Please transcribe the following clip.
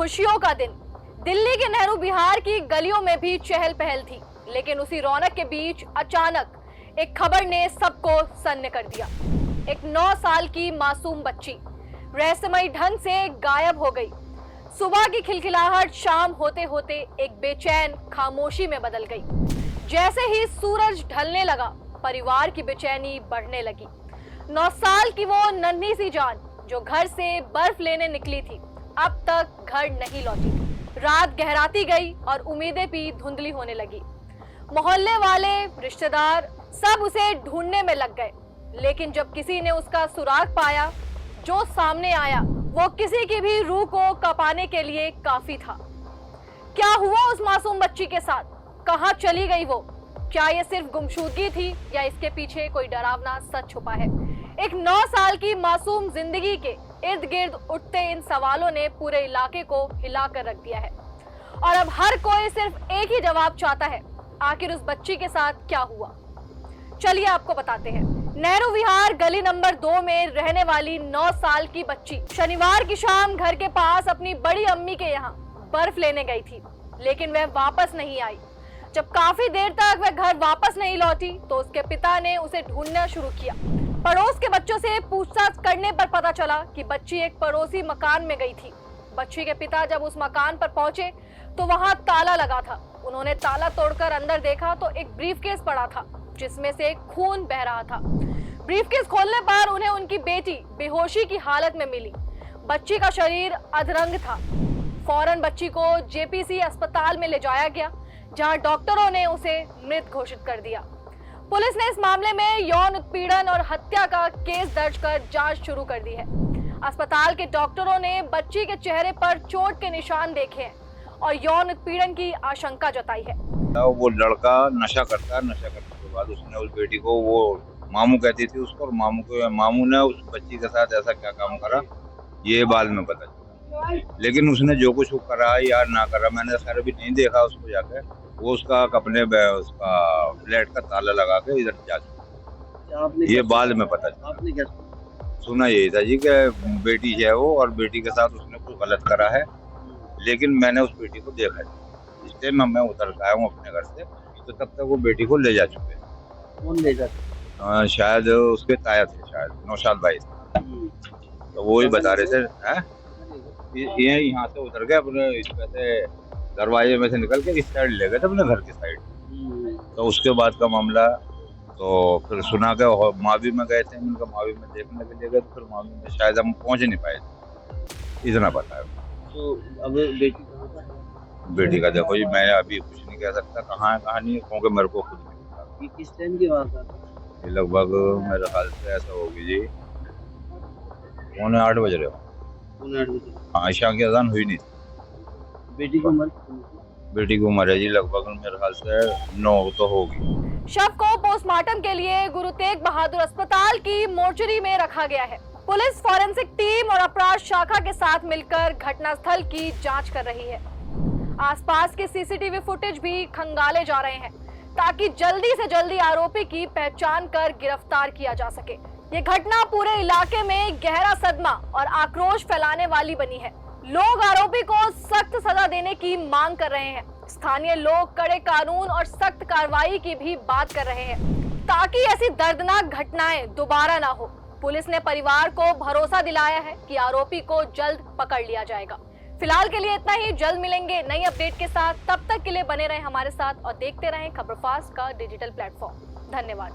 खुशियों का दिन। दिल्ली के नेहरू विहार की गलियों में भी चहल पहल थी, लेकिन उसी रौनक के बीच अचानक एक खबर ने सबको सन्न कर दिया। एक 9 साल की मासूम बच्ची रहस्यमयी ढंग से गायब हो गई। सुबह की खिलखिलाहट शाम होते होते एक बेचैन खामोशी में बदल गई। जैसे ही सूरज ढलने लगा, परिवार की बेचैनी बढ़ने लगी। 9 साल की वो नन्ही सी जान जो घर से बर्फ लेने निकली थी, अब तक घर नहीं लौटी। रात गहराती गई और उम्मीदें भी धुंधली होने लगी। मोहल्ले वाले, रिश्तेदार सब उसे ढूंढने में लग गए, लेकिन जब किसी ने उसका सुराग पाया, जो सामने आया वो किसी की भी रूह को कपाने के लिए काफी था। क्या हुआ उस मासूम बच्ची के साथ? कहां चली गई वो? क्या ये सिर्फ गुमशुदगी थी या इसके पीछे कोई डरावना सच छुपा है? एक 9 साल की मासूम जिंदगी के इर्द गिर्द उठते इन सवालों ने पूरे इलाके को हिलाकर रख दिया है और अब हर कोई सिर्फ एक ही जवाब चाहता है, आखिर उस बच्ची के साथ क्या हुआ? चलिए आपको बताते हैं। नेहरू विहार गली नंबर 2 में रहने वाली 9 साल की बच्ची शनिवार की शाम घर के पास अपनी बड़ी अम्मी के यहाँ बर्फ लेने गई थी, लेकिन वह वापस नहीं आई। जब काफी देर तक वह घर वापस नहीं लौटी तो उसके पिता ने उसे ढूंढना शुरू किया। पड़ोस के बच्चों से पूछताछ करने पर पता चला कि बच्ची एक पड़ोसी मकान में गई थी। बच्ची के पिता जब उस मकान पर पहुंचे तो वहां ताला लगा था। उन्होंने ताला तोड़कर अंदर देखा तो एक ब्रीफकेस पड़ा था जिसमें से खून बह रहा था। ब्रीफकेस खोलने पर उन्हें उनकी बेटी बेहोशी की हालत में मिली। बच्ची का शरीर अधरंग था। फौरन बच्ची को जेपीसी अस्पताल में ले जाया गया, जहां डॉक्टरों ने उसे मृत घोषित कर दिया। पुलिस ने इस मामले में यौन उत्पीड़न और हत्या का केस दर्ज कर जांच शुरू कर दी है। अस्पताल के डॉक्टरों ने बच्ची के चेहरे पर चोट के निशान देखे हैं और यौन उत्पीड़न की आशंका जताई है। वो लड़का नशा करता है, नशा करने के बाद उसने उस बेटी को, वो मामू कहती थी उसको, और मामू ने उस बच्ची के साथ ऐसा क्या काम करा ये बाद में पता चला। लेकिन उसने जो कुछ करा या ना करा, मैंने खैर अभी नहीं देखा उसको जाके। वो उसका अपने उसका फ्लैट का ताला लगा के इधर जा चुका, ये बाद में पता चला। आपने क्या सुना यही था जी कि बेटी है वो और बेटी के साथ उसने कुछ गलत करा है, लेकिन मैंने उस बेटी को देखा है। इस टाइम मैं उतर आया हूँ अपने घर से, तो तब तक वो बेटी को ले जा चुके हैं। कौन ले जाता? शायद उसके ताया थे, शायद नौशाद भाई थे। तो वो ही बता रहे थे, ये यहाँ से उतर गए अपने इस पे से दरवाजे में से निकल के इस साइड ले गए थे अपने घर की साइड। तो उसके बाद का मामला तो फिर सुना के मावी में गए थे, उनका मावी में देखने के लिए गए, तो फिर मावी में शायद हम पहुंच नहीं पाए थे, इतना पता है। तो अब बेटी कहाँ पर है? बेटी का देखो जी, मैं अभी कुछ नहीं कह सकता कहाँ है कहाँ नहीं है, क्योंकि मेरे को खुद नहीं पता। ये किस टाइम की बात है? ये लगभग मेरे ख्याल से ऐसा होगी जी 7:45 बज रहे हो। 8 बजे। हाँ, ईशा की अजान हुई नहीं थी। बेटी की उम्र? बेटी की उम्र है जी लगभग मेरे ख्याल से 9 तो होगी। शव को पोस्टमार्टम के लिए गुरु तेग बहादुर अस्पताल की मोर्चरी में रखा गया है। पुलिस फॉरेंसिक टीम और अपराध शाखा के साथ मिलकर घटनास्थल की जांच कर रही है। आसपास के सीसीटीवी फुटेज भी खंगाले जा रहे हैं ताकि जल्दी से जल्दी आरोपी की पहचान कर गिरफ्तार किया जा सके। ये घटना पूरे इलाके में गहरा सदमा और आक्रोश फैलाने वाली बनी है। लोग आरोपी को सख्त सजा देने की मांग कर रहे हैं। स्थानीय लोग कड़े कानून और सख्त कार्रवाई की भी बात कर रहे हैं ताकि ऐसी दर्दनाक घटनाएं दोबारा ना हो। पुलिस ने परिवार को भरोसा दिलाया है कि आरोपी को जल्द पकड़ लिया जाएगा। फिलहाल के लिए इतना ही, जल्द मिलेंगे नई अपडेट के साथ। तब तक के लिए बने रहें हमारे साथ और देखते रहें खबर फास्ट का डिजिटल प्लेटफॉर्म। धन्यवाद।